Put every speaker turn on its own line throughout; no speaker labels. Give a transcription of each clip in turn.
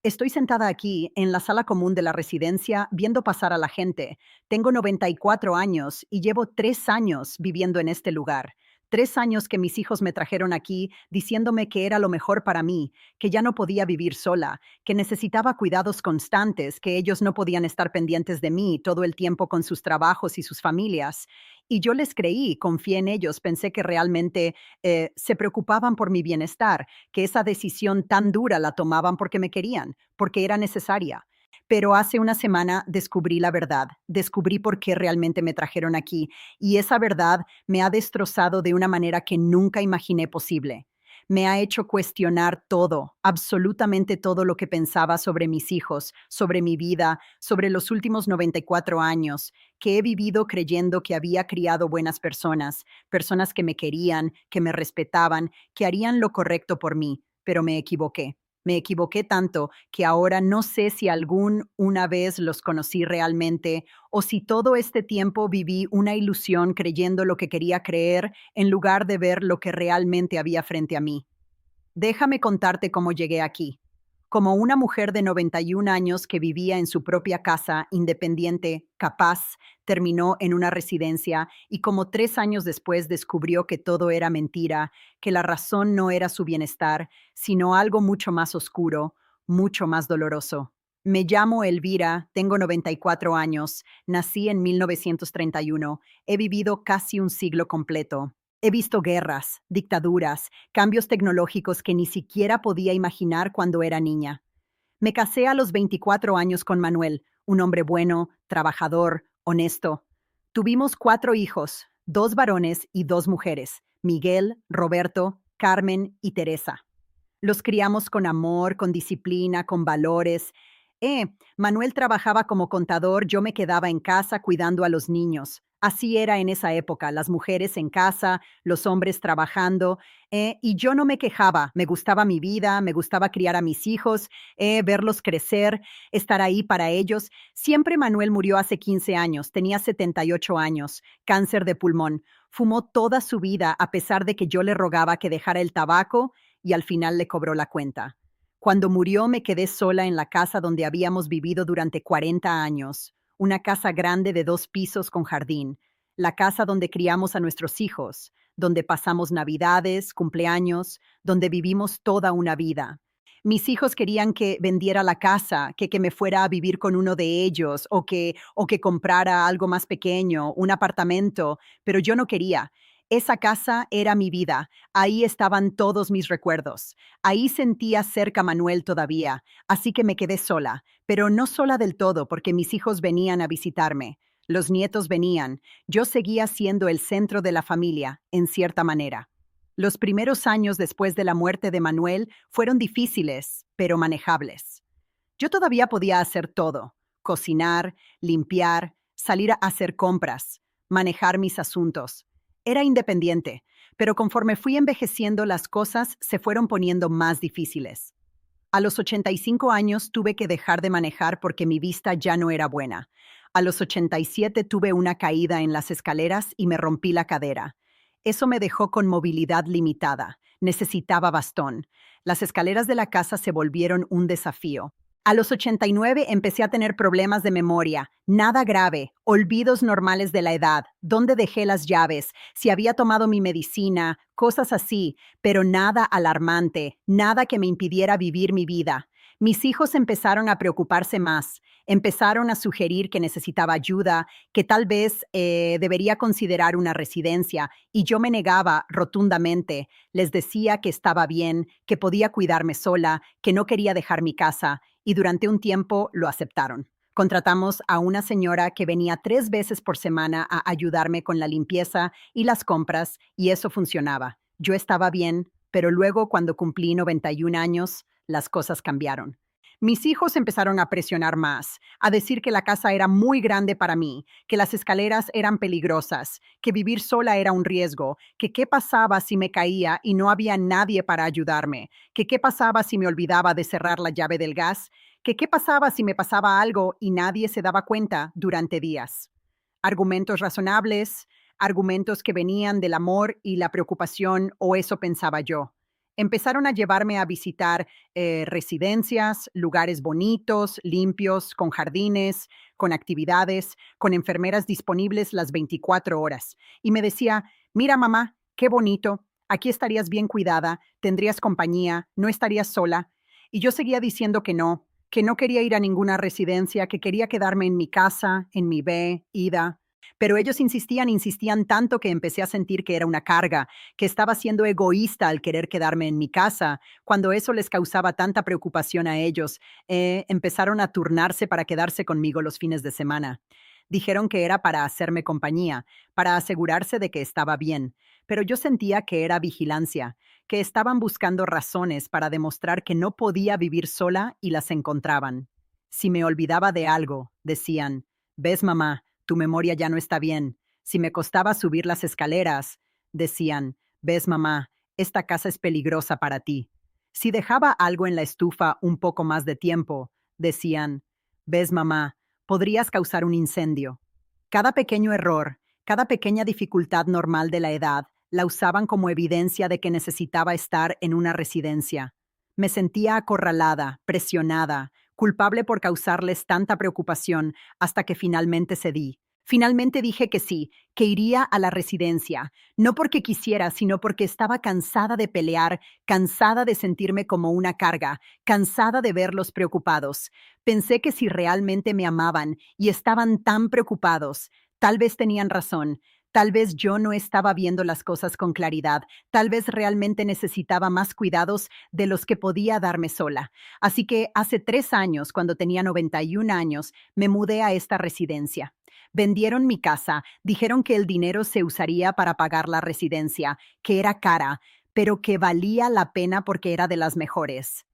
Estoy sentada aquí en la sala común de la residencia viendo pasar a la gente. Tengo 94 años y llevo 3 años viviendo en este lugar. 3 años que mis hijos me trajeron aquí diciéndome que era lo mejor para mí, que ya no podía vivir sola, que necesitaba cuidados constantes, que ellos no podían estar pendientes de mí todo el tiempo con sus trabajos y sus familias. Y yo les creí, confié en ellos, pensé que realmente se preocupaban por mi bienestar, que esa decisión tan dura la tomaban porque me querían, porque era necesaria. Pero hace una semana descubrí la verdad, descubrí por qué realmente me trajeron aquí y esa verdad me ha destrozado de una manera que nunca imaginé posible. Me ha hecho cuestionar todo, absolutamente todo lo que pensaba sobre mis hijos, sobre mi vida, sobre los últimos 94 años, que he vivido creyendo que había criado buenas personas, personas que me querían, que me respetaban, que harían lo correcto por mí, pero me equivoqué. Me equivoqué tanto que ahora no sé si una vez los conocí realmente o si todo este tiempo viví una ilusión creyendo lo que quería creer en lugar de ver lo que realmente había frente a mí. Déjame contarte cómo llegué aquí. Como una mujer de 91 años que vivía en su propia casa, independiente, capaz, terminó en una residencia y como 3 años después descubrió que todo era mentira, que la razón no era su bienestar, sino algo mucho más oscuro, mucho más doloroso. Me llamo Elvira, tengo 94 años, nací en 1931, he vivido casi un siglo completo. He visto guerras, dictaduras, cambios tecnológicos que ni siquiera podía imaginar cuando era niña. Me casé a los 24 años con Manuel, un hombre bueno, trabajador, honesto. Tuvimos 4 hijos, 2 varones y 2 mujeres, Miguel, Roberto, Carmen y Teresa. Los criamos con amor, con disciplina, con valores. Manuel trabajaba como contador, yo me quedaba en casa cuidando a los niños. Así era en esa época, las mujeres en casa, los hombres trabajando, y yo no me quejaba, me gustaba mi vida, me gustaba criar a mis hijos, verlos crecer, estar ahí para ellos. Siempre Manuel murió hace 15 años, tenía 78 años, cáncer de pulmón. Fumó toda su vida a pesar de que yo le rogaba que dejara el tabaco y al final le cobró la cuenta. Cuando murió me quedé sola en la casa donde habíamos vivido durante 40 años, una casa grande de 2 pisos con jardín, la casa donde criamos a nuestros hijos, donde pasamos navidades, cumpleaños, donde vivimos toda una vida. Mis hijos querían que vendiera la casa, que me fuera a vivir con uno de ellos o que comprara algo más pequeño, un apartamento, pero yo no quería. Esa casa era mi vida, ahí estaban todos mis recuerdos. Ahí sentía cerca a Manuel todavía, así que me quedé sola, pero no sola del todo porque mis hijos venían a visitarme. Los nietos venían. Yo seguía siendo el centro de la familia, en cierta manera. Los primeros años después de la muerte de Manuel fueron difíciles, pero manejables. Yo todavía podía hacer todo: cocinar, limpiar, salir a hacer compras, manejar mis asuntos. Era independiente, pero conforme fui envejeciendo las cosas se fueron poniendo más difíciles. A los 85 años tuve que dejar de manejar porque mi vista ya no era buena. A los 87 tuve una caída en las escaleras y me rompí la cadera. Eso me dejó con movilidad limitada. Necesitaba bastón. Las escaleras de la casa se volvieron un desafío. A los 89 empecé a tener problemas de memoria, nada grave, olvidos normales de la edad, dónde dejé las llaves, si había tomado mi medicina, cosas así, pero nada alarmante, nada que me impidiera vivir mi vida. Mis hijos empezaron a preocuparse más, empezaron a sugerir que necesitaba ayuda, que tal vez debería considerar una residencia, y yo me negaba rotundamente. Les decía que estaba bien, que podía cuidarme sola, que no quería dejar mi casa, y durante un tiempo lo aceptaron. Contratamos a una señora que venía 3 veces por semana a ayudarme con la limpieza y las compras, y eso funcionaba. Yo estaba bien, pero luego cuando cumplí 91 años, las cosas cambiaron. Mis hijos empezaron a presionar más, a decir que la casa era muy grande para mí, que las escaleras eran peligrosas, que vivir sola era un riesgo, que qué pasaba si me caía y no había nadie para ayudarme, que qué pasaba si me olvidaba de cerrar la llave del gas, que qué pasaba si me pasaba algo y nadie se daba cuenta durante días. Argumentos razonables, argumentos que venían del amor y la preocupación, o eso pensaba yo. Empezaron a llevarme a visitar residencias, lugares bonitos, limpios, con jardines, con actividades, con enfermeras disponibles las 24 horas. Y me decía, mira mamá, qué bonito, aquí estarías bien cuidada, tendrías compañía, no estarías sola. Y yo seguía diciendo que no quería ir a ninguna residencia, que quería quedarme en mi casa, en mi Ida. Pero ellos insistían, insistían tanto que empecé a sentir que era una carga, que estaba siendo egoísta al querer quedarme en mi casa. Cuando eso les causaba tanta preocupación a ellos, empezaron a turnarse para quedarse conmigo los fines de semana. Dijeron que era para hacerme compañía, para asegurarse de que estaba bien, pero yo sentía que era vigilancia, que estaban buscando razones para demostrar que no podía vivir sola y las encontraban. Si me olvidaba de algo, decían, ves mamá, tu memoria ya no está bien. Si me costaba subir las escaleras, decían, ves mamá, esta casa es peligrosa para ti. Si dejaba algo en la estufa un poco más de tiempo, decían, ves mamá, podrías causar un incendio. Cada pequeño error, cada pequeña dificultad normal de la edad, la usaban como evidencia de que necesitaba estar en una residencia. Me sentía acorralada, presionada, culpable por causarles tanta preocupación hasta que finalmente cedí. Finalmente dije que sí, que iría a la residencia, no porque quisiera, sino porque estaba cansada de pelear, cansada de sentirme como una carga, cansada de verlos preocupados. Pensé que si realmente me amaban y estaban tan preocupados, tal vez tenían razón. Tal vez yo no estaba viendo las cosas con claridad, tal vez realmente necesitaba más cuidados de los que podía darme sola. Así que hace 3 años, cuando tenía 91 años, me mudé a esta residencia. Vendieron mi casa, dijeron que el dinero se usaría para pagar la residencia, que era cara, pero que valía la pena porque era de las mejores.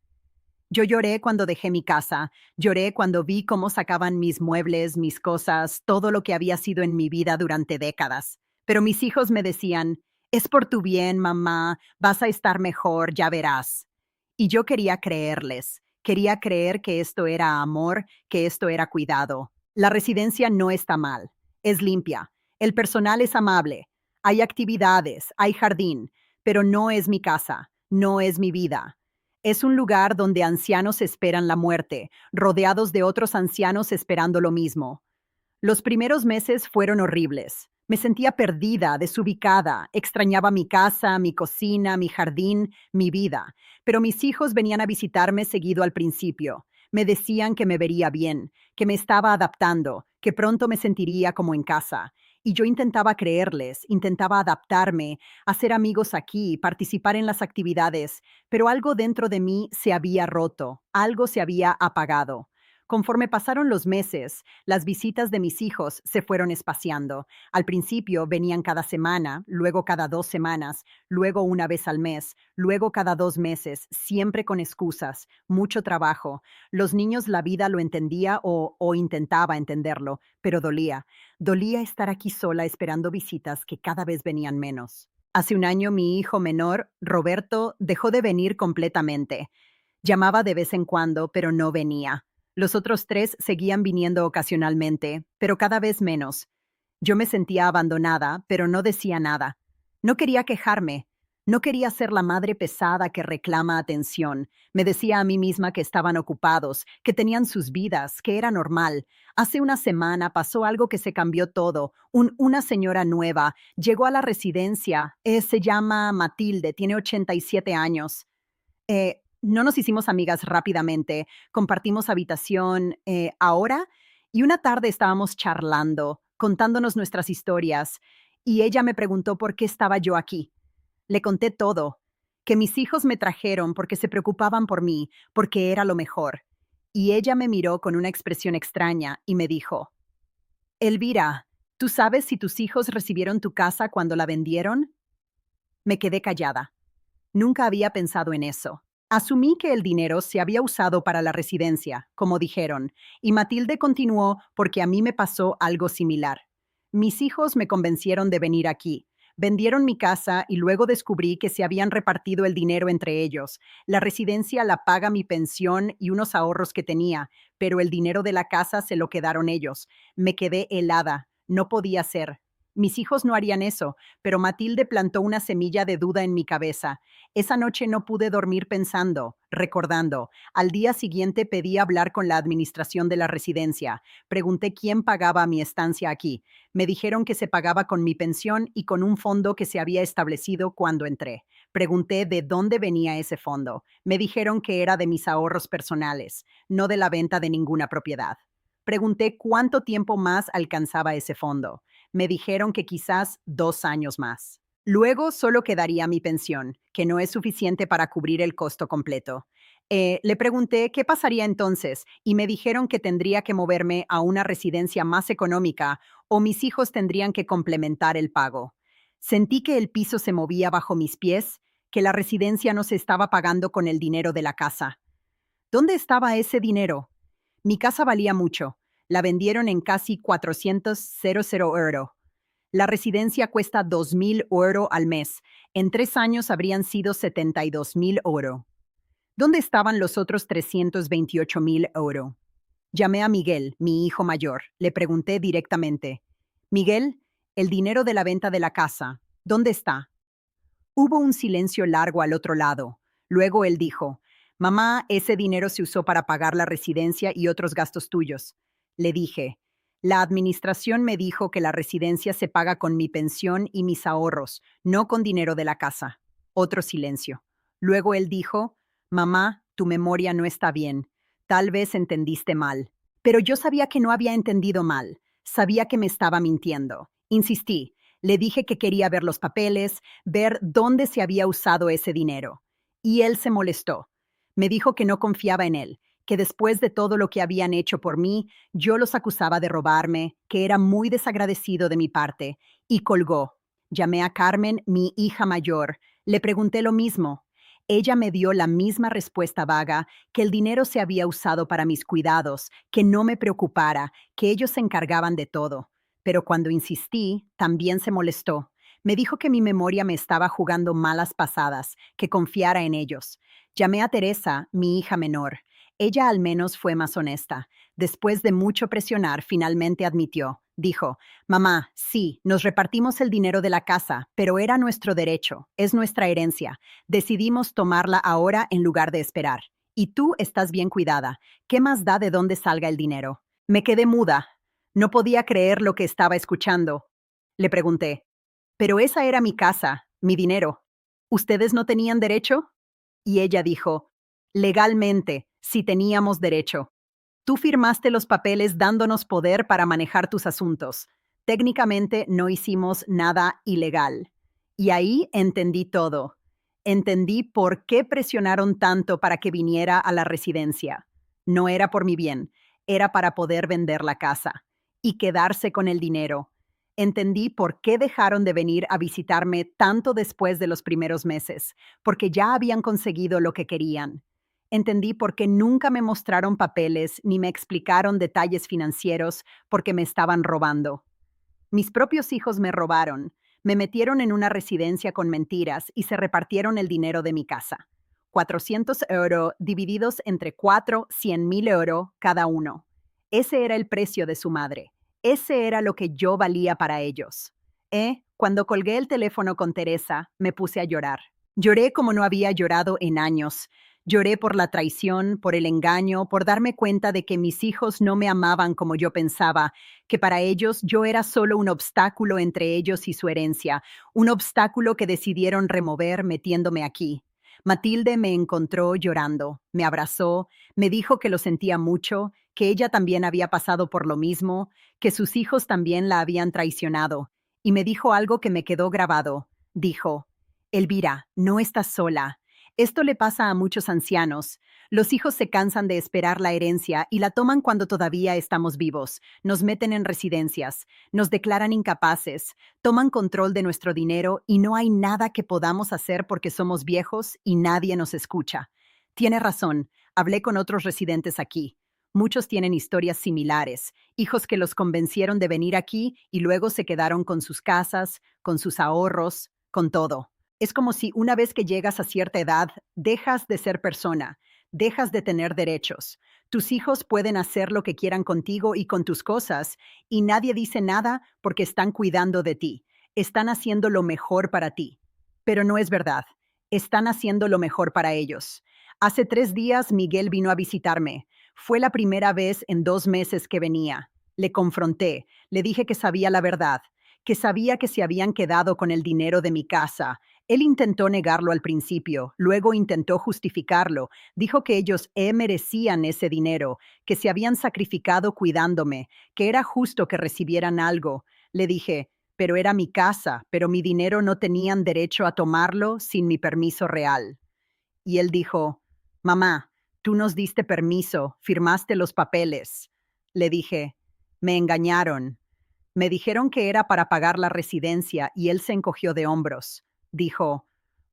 Yo lloré cuando dejé mi casa, lloré cuando vi cómo sacaban mis muebles, mis cosas, todo lo que había sido en mi vida durante décadas. Pero mis hijos me decían, es por tu bien, mamá, vas a estar mejor, ya verás. Y yo quería creerles, quería creer que esto era amor, que esto era cuidado. La residencia no está mal, es limpia, el personal es amable, hay actividades, hay jardín, pero no es mi casa, no es mi vida. Es un lugar donde ancianos esperan la muerte, rodeados de otros ancianos esperando lo mismo. Los primeros meses fueron horribles. Me sentía perdida, desubicada, extrañaba mi casa, mi cocina, mi jardín, mi vida. Pero mis hijos venían a visitarme seguido al principio. Me decían que me vería bien, que me estaba adaptando, que pronto me sentiría como en casa. Y yo intentaba creerles, intentaba adaptarme, hacer amigos aquí, participar en las actividades, pero algo dentro de mí se había roto, algo se había apagado. Conforme pasaron los meses, las visitas de mis hijos se fueron espaciando. Al principio venían cada semana, luego cada 2 semanas, luego una vez al mes, luego cada 2 meses, siempre con excusas, mucho trabajo. Los niños la vida lo entendía o intentaba entenderlo, pero dolía. Dolía estar aquí sola esperando visitas que cada vez venían menos. Hace un año mi hijo menor, Roberto, dejó de venir completamente. Llamaba de vez en cuando, pero no venía. Los otros tres seguían viniendo ocasionalmente, pero cada vez menos. Yo me sentía abandonada, pero no decía nada. No quería quejarme. No quería ser la madre pesada que reclama atención. Me decía a mí misma que estaban ocupados, que tenían sus vidas, que era normal. Hace una semana pasó algo que se cambió todo. Una señora nueva llegó a la residencia. Se llama Matilde, tiene 87 años. No nos hicimos amigas rápidamente, compartimos habitación ahora y una tarde estábamos charlando, contándonos nuestras historias y ella me preguntó por qué estaba yo aquí. Le conté todo, que mis hijos me trajeron porque se preocupaban por mí, porque era lo mejor. Y ella me miró con una expresión extraña y me dijo, Elvira, ¿tú sabes si tus hijos recibieron tu casa cuando la vendieron? Me quedé callada. Nunca había pensado en eso. Asumí que el dinero se había usado para la residencia, como dijeron, y Matilde continuó porque a mí me pasó algo similar. Mis hijos me convencieron de venir aquí. Vendieron mi casa y luego descubrí que se habían repartido el dinero entre ellos. La residencia la paga mi pensión y unos ahorros que tenía, pero el dinero de la casa se lo quedaron ellos. Me quedé helada. No podía ser. Mis hijos no harían eso, pero Matilde plantó una semilla de duda en mi cabeza. Esa noche no pude dormir pensando, recordando. Al día siguiente pedí hablar con la administración de la residencia. Pregunté quién pagaba mi estancia aquí. Me dijeron que se pagaba con mi pensión y con un fondo que se había establecido cuando entré. Pregunté de dónde venía ese fondo. Me dijeron que era de mis ahorros personales, no de la venta de ninguna propiedad. Pregunté cuánto tiempo más alcanzaba ese fondo. Me dijeron que quizás 2 años más. Luego solo quedaría mi pensión, que no es suficiente para cubrir el costo completo. Le pregunté qué pasaría entonces y me dijeron que tendría que moverme a una residencia más económica o mis hijos tendrían que complementar el pago. Sentí que el piso se movía bajo mis pies, que la residencia no se estaba pagando con el dinero de la casa. ¿Dónde estaba ese dinero? Mi casa valía mucho. La vendieron en casi 400.000 euros. La residencia cuesta 2.000 euros al mes. En 3 años habrían sido 72.000 euros. ¿Dónde estaban los otros 328.000 euros? Llamé a Miguel, mi hijo mayor. Le pregunté directamente. Miguel, el dinero de la venta de la casa, ¿dónde está? Hubo un silencio largo al otro lado. Luego él dijo, mamá, ese dinero se usó para pagar la residencia y otros gastos tuyos. Le dije, la administración me dijo que la residencia se paga con mi pensión y mis ahorros, no con dinero de la casa. Otro silencio. Luego él dijo, mamá, tu memoria no está bien. Tal vez entendiste mal. Pero yo sabía que no había entendido mal. Sabía que me estaba mintiendo. Insistí. Le dije que quería ver los papeles, ver dónde se había usado ese dinero. Y él se molestó. Me dijo que no confiaba en él, que después de todo lo que habían hecho por mí, yo los acusaba de robarme, que era muy desagradecido de mi parte, y colgó. Llamé a Carmen, mi hija mayor. Le pregunté lo mismo. Ella me dio la misma respuesta vaga, que el dinero se había usado para mis cuidados, que no me preocupara, que ellos se encargaban de todo. Pero cuando insistí, también se molestó. Me dijo que mi memoria me estaba jugando malas pasadas, que confiara en ellos. Llamé a Teresa, mi hija menor. Ella al menos fue más honesta. Después de mucho presionar, finalmente admitió. Dijo, mamá, sí, nos repartimos el dinero de la casa, pero era nuestro derecho, es nuestra herencia. Decidimos tomarla ahora en lugar de esperar. Y tú estás bien cuidada. ¿Qué más da de dónde salga el dinero? Me quedé muda. No podía creer lo que estaba escuchando. Le pregunté, pero esa era mi casa, mi dinero. ¿Ustedes no tenían derecho? Y ella dijo, legalmente, sí teníamos derecho. Tú firmaste los papeles dándonos poder para manejar tus asuntos. Técnicamente no hicimos nada ilegal. Y ahí entendí todo. Entendí por qué presionaron tanto para que viniera a la residencia. No era por mi bien, era para poder vender la casa y quedarse con el dinero. Entendí por qué dejaron de venir a visitarme tanto después de los primeros meses, porque ya habían conseguido lo que querían. Entendí por qué nunca me mostraron papeles ni me explicaron detalles financieros porque me estaban robando. Mis propios hijos me robaron, me metieron en una residencia con mentiras y se repartieron el dinero de mi casa. 400 euros divididos entre 100.000 euros cada uno. Ese era el precio de su madre. Ese era lo que yo valía para ellos. Cuando colgué el teléfono con Teresa, me puse a llorar. Lloré como no había llorado en años. Lloré por la traición, por el engaño, por darme cuenta de que mis hijos no me amaban como yo pensaba, que para ellos yo era solo un obstáculo entre ellos y su herencia, un obstáculo que decidieron remover metiéndome aquí. Matilde me encontró llorando, me abrazó, me dijo que lo sentía mucho, que ella también había pasado por lo mismo, que sus hijos también la habían traicionado, y me dijo algo que me quedó grabado. Dijo, Elvira, no estás sola. Esto le pasa a muchos ancianos. Los hijos se cansan de esperar la herencia y la toman cuando todavía estamos vivos. Nos meten en residencias, nos declaran incapaces, toman control de nuestro dinero y no hay nada que podamos hacer porque somos viejos y nadie nos escucha. Tiene razón, hablé con otros residentes aquí. Muchos tienen historias similares, hijos que los convencieron de venir aquí y luego se quedaron con sus casas, con sus ahorros, con todo. Es como si una vez que llegas a cierta edad, dejas de ser persona, dejas de tener derechos. Tus hijos pueden hacer lo que quieran contigo y con tus cosas, y nadie dice nada porque están cuidando de ti. Están haciendo lo mejor para ti. Pero no es verdad. Están haciendo lo mejor para ellos. Hace 3 días Miguel vino a visitarme. Fue la primera vez en 2 meses que venía. Le confronté, le dije que sabía la verdad, que sabía que se habían quedado con el dinero de mi casa. Él intentó negarlo al principio, luego intentó justificarlo. Dijo que ellos merecían ese dinero, que se habían sacrificado cuidándome, que era justo que recibieran algo. Le dije, pero era mi casa, pero mi dinero no tenían derecho a tomarlo sin mi permiso real. Y él dijo, mamá, tú nos diste permiso, firmaste los papeles. Le dije, me engañaron. Me dijeron que era para pagar la residencia y él se encogió de hombros. Dijo,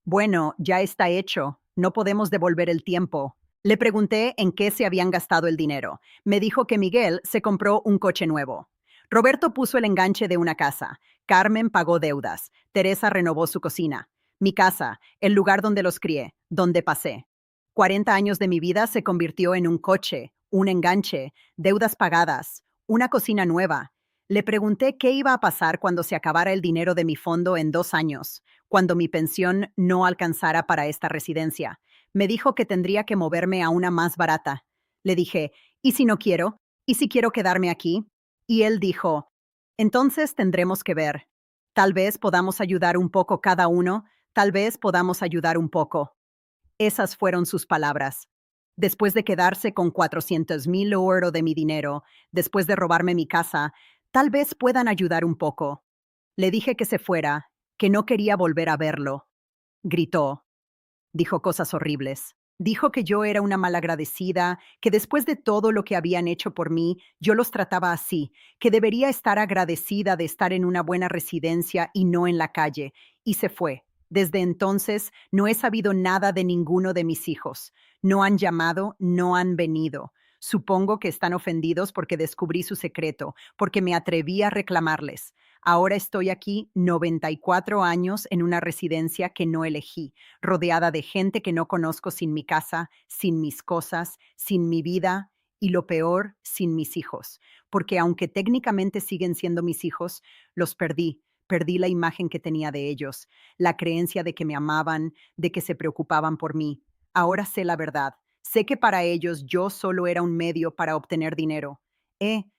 bueno, ya está hecho, no podemos devolver el tiempo. Le pregunté en qué se habían gastado el dinero. Me dijo que Miguel se compró un coche nuevo. Roberto puso el enganche de una casa. Carmen pagó deudas. Teresa renovó su cocina. Mi casa, el lugar donde los crié, donde pasé. 40 años de mi vida se convirtió en un coche, un enganche, deudas pagadas, una cocina nueva. Le pregunté qué iba a pasar cuando se acabara el dinero de mi fondo en 2 años, cuando mi pensión no alcanzara para esta residencia. Me dijo que tendría que moverme a una más barata. Le dije, ¿y si no quiero? ¿Y si quiero quedarme aquí? Y él dijo, entonces tendremos que ver. Tal vez podamos ayudar un poco cada uno, tal vez podamos ayudar un poco. Esas fueron sus palabras. Después de quedarse con 400,000 € de mi dinero, después de robarme mi casa, tal vez puedan ayudar un poco. Le dije que se fuera, que no quería volver a verlo. Gritó. Dijo cosas horribles. Dijo que yo era una malagradecida, que después de todo lo que habían hecho por mí, yo los trataba así, que debería estar agradecida de estar en una buena residencia y no en la calle, y se fue. Desde entonces no he sabido nada de ninguno de mis hijos. No han llamado, no han venido. Supongo que están ofendidos porque descubrí su secreto, porque me atreví a reclamarles. Ahora estoy aquí 94 años en una residencia que no elegí, rodeada de gente que no conozco, sin mi casa, sin mis cosas, sin mi vida y lo peor, sin mis hijos. Porque aunque técnicamente siguen siendo mis hijos, los perdí. Perdí la imagen que tenía de ellos, la creencia de que me amaban, de que se preocupaban por mí. Ahora sé la verdad. Sé que para ellos yo solo era un medio para obtener dinero.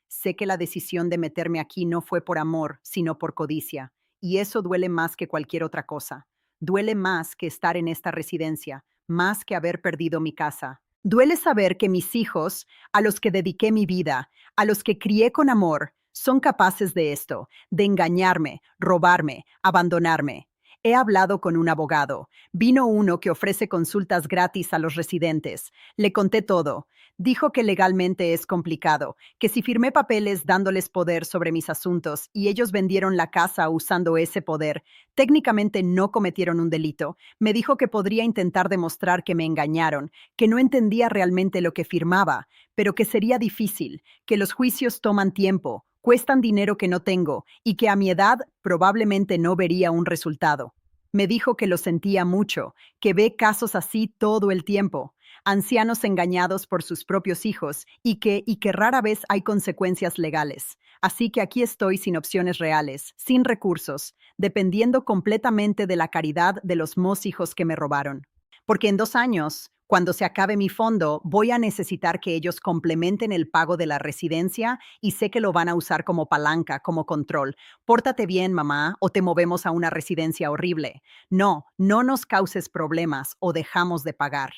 Sé que la decisión de meterme aquí no fue por amor, sino por codicia. Y eso duele más que cualquier otra cosa. Duele más que estar en esta residencia, más que haber perdido mi casa. Duele saber que mis hijos, a los que dediqué mi vida, a los que crié con amor, son capaces de esto, de engañarme, robarme, abandonarme. He hablado con un abogado. Vino uno que ofrece consultas gratis a los residentes. Le conté todo. Dijo que legalmente es complicado, que si firmé papeles dándoles poder sobre mis asuntos y ellos vendieron la casa usando ese poder, técnicamente no cometieron un delito. Me dijo que podría intentar demostrar que me engañaron, que no entendía realmente lo que firmaba, pero que sería difícil, que los juicios toman tiempo, cuestan dinero que no tengo y que a mi edad probablemente no vería un resultado. Me dijo que lo sentía mucho, que ve casos así todo el tiempo, ancianos engañados por sus propios hijos y que rara vez hay consecuencias legales. Así que aquí estoy sin opciones reales, sin recursos, dependiendo completamente de la caridad de los hijos que me robaron. Porque en 2 años, cuando se acabe mi fondo, voy a necesitar que ellos complementen el pago de la residencia y sé que lo van a usar como palanca, como control. Pórtate bien, mamá, o te movemos a una residencia horrible. No, no nos causes problemas o dejamos de pagar.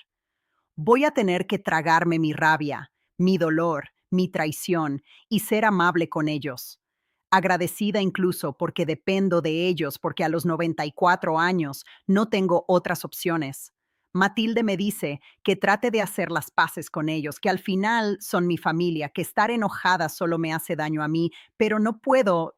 Voy a tener que tragarme mi rabia, mi dolor, mi traición y ser amable con ellos. Agradecida incluso porque dependo de ellos, porque a los 94 años no tengo otras opciones. Matilde me dice que trate de hacer las paces con ellos, que al final son mi familia, que estar enojada solo me hace daño a mí, pero no puedo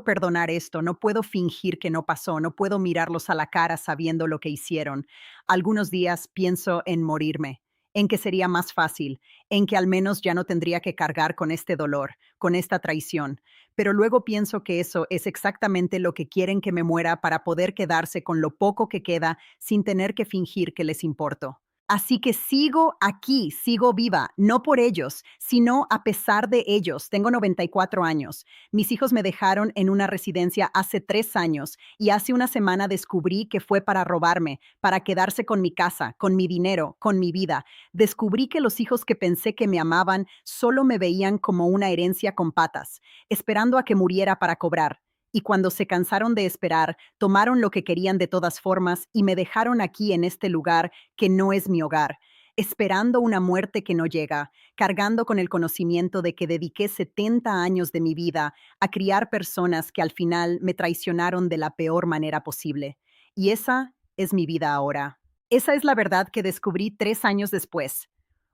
perdonar esto, no puedo fingir que no pasó, no puedo mirarlos a la cara sabiendo lo que hicieron. Algunos días pienso en morirme, en que sería más fácil, en que al menos ya no tendría que cargar con este dolor, con esta traición. Pero luego pienso que eso es exactamente lo que quieren, que me muera para poder quedarse con lo poco que queda sin tener que fingir que les importo. Así que sigo aquí, sigo viva, no por ellos, sino a pesar de ellos. Tengo 94 años. Mis hijos me dejaron en una residencia hace 3 años y hace una semana descubrí que fue para robarme, para quedarse con mi casa, con mi dinero, con mi vida. Descubrí que los hijos que pensé que me amaban solo me veían como una herencia con patas, esperando a que muriera para cobrar. Y cuando se cansaron de esperar, tomaron lo que querían de todas formas y me dejaron aquí en este lugar que no es mi hogar, esperando una muerte que no llega, cargando con el conocimiento de que dediqué 70 años de mi vida a criar personas que al final me traicionaron de la peor manera posible. Y esa es mi vida ahora. Esa es la verdad que descubrí 3 años después.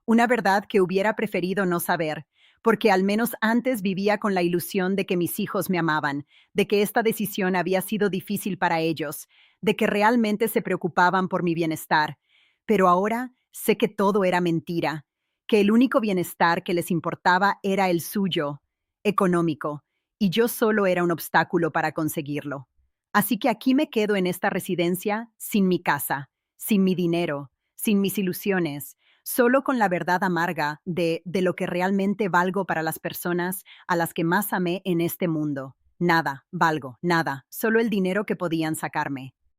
Una verdad que hubiera preferido no saber, porque al menos antes vivía con la ilusión de que mis hijos me amaban, de que esta decisión había sido difícil para ellos, de que realmente se preocupaban por mi bienestar. Pero ahora sé que todo era mentira, que el único bienestar que les importaba era el suyo, económico, y yo solo era un obstáculo para conseguirlo. Así que aquí me quedo en esta residencia sin mi casa, sin mi dinero, sin mis ilusiones, solo con la verdad amarga de lo que realmente valgo para las personas a las que más amé en este mundo. Nada, valgo, nada, solo el dinero que podían sacarme.